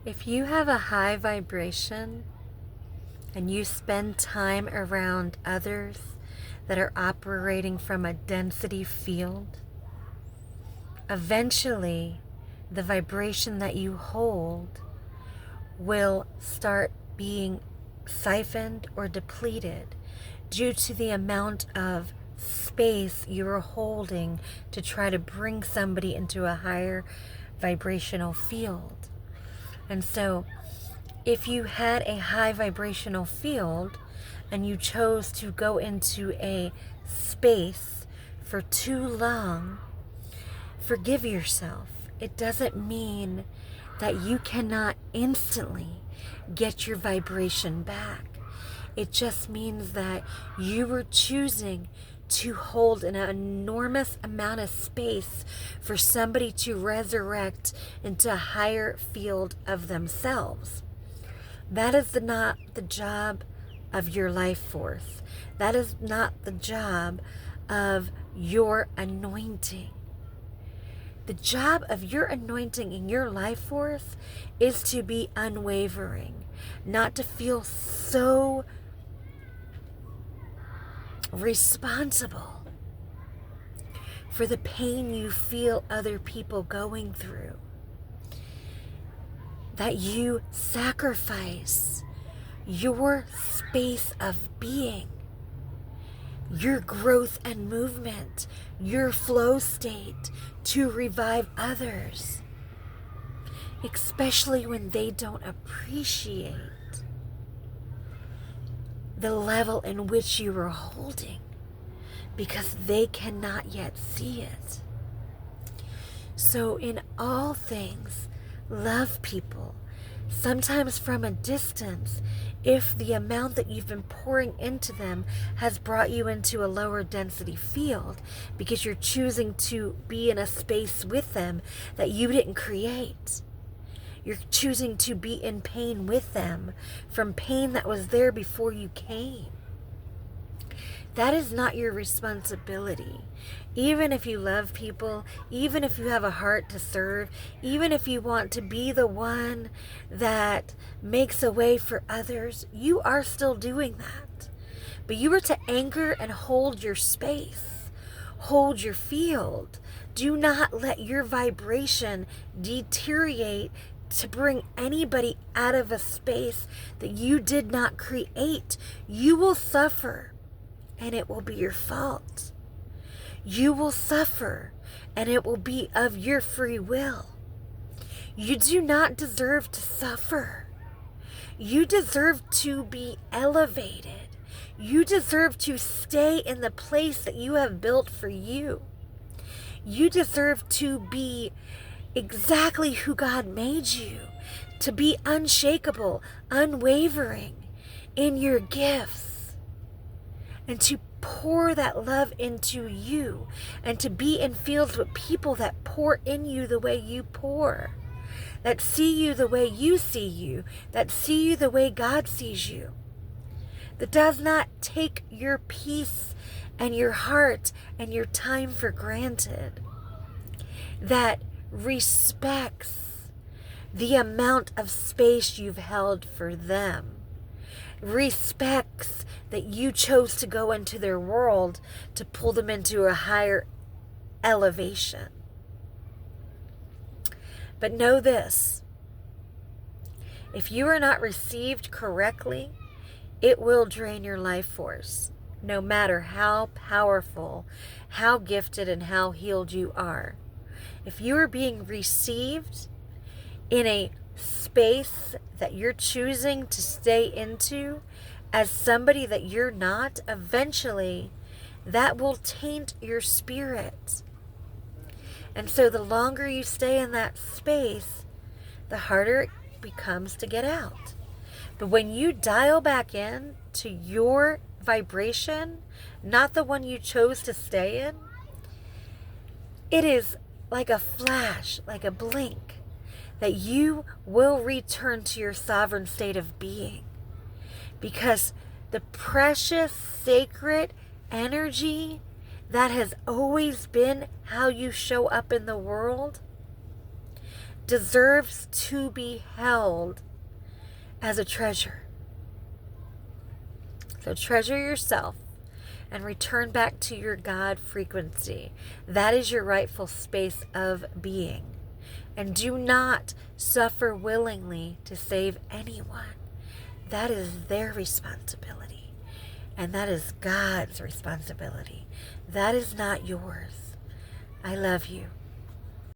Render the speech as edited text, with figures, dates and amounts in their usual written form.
If you have a high vibration and you spend time around others that are operating from a density field, eventually the vibration that you hold will start being siphoned or depleted due to the amount of space you're holding to try to bring somebody into a higher vibrational field. And so if you had a high vibrational field and you chose to go into a space for too long, forgive yourself. It doesn't mean that you cannot instantly get your vibration back. It just means that you were choosing to hold an enormous amount of space for somebody to resurrect into a higher field of themselves. That is not the job of your life force. That is not the job of your anointing. The job of your anointing in your life force is to be unwavering, not to feel so responsible for the pain you feel other people going through. That you sacrifice your space of being, your growth and movement, your flow state to revive others, especially when they don't appreciate the level in which you are holding because they cannot yet see it. So in all things, love people, sometimes from a distance, if the amount that you've been pouring into them has brought you into a lower density field because you're choosing to be in a space with them that you didn't create. You're choosing to be in pain with them from pain that was there before you came. That is not your responsibility. Even if you love people, even if you have a heart to serve, even if you want to be the one that makes a way for others, you are still doing that. But you are to anchor and hold your space, hold your field. Do not let your vibration deteriorate to bring anybody out of a space that you did not create. You will suffer, and it will be your fault. You will suffer, and it will be of your free will. You do not deserve to suffer. You deserve to be elevated. You deserve to stay in the place that you have built for you. You deserve to be exactly who God made you, to be unshakable, unwavering in your gifts, and to pour that love into you, and to be in fields with people that pour in you the way you pour, that see you the way you see you, that see you the way God sees you, that does not take your peace and your heart and your time for granted, that respects the amount of space you've held for them, respects that you chose to go into their world to pull them into a higher elevation. But know this, if you are not received correctly, it will drain your life force, no matter how powerful, how gifted, and how healed you are. If you are being received in a space that you're choosing to stay into as somebody that you're not, eventually that will taint your spirit. And so the longer you stay in that space, the harder it becomes to get out. But when you dial back in to your vibration, not the one you chose to stay in, it is like a flash, like a blink, that you will return to your sovereign state of being. Because the precious, sacred energy that has always been how you show up in the world deserves to be held as a treasure. So treasure yourself and return back to your God frequency. That is your rightful space of being. And do not suffer willingly to save anyone. That is their responsibility. And that is God's responsibility. That is not yours. I love you.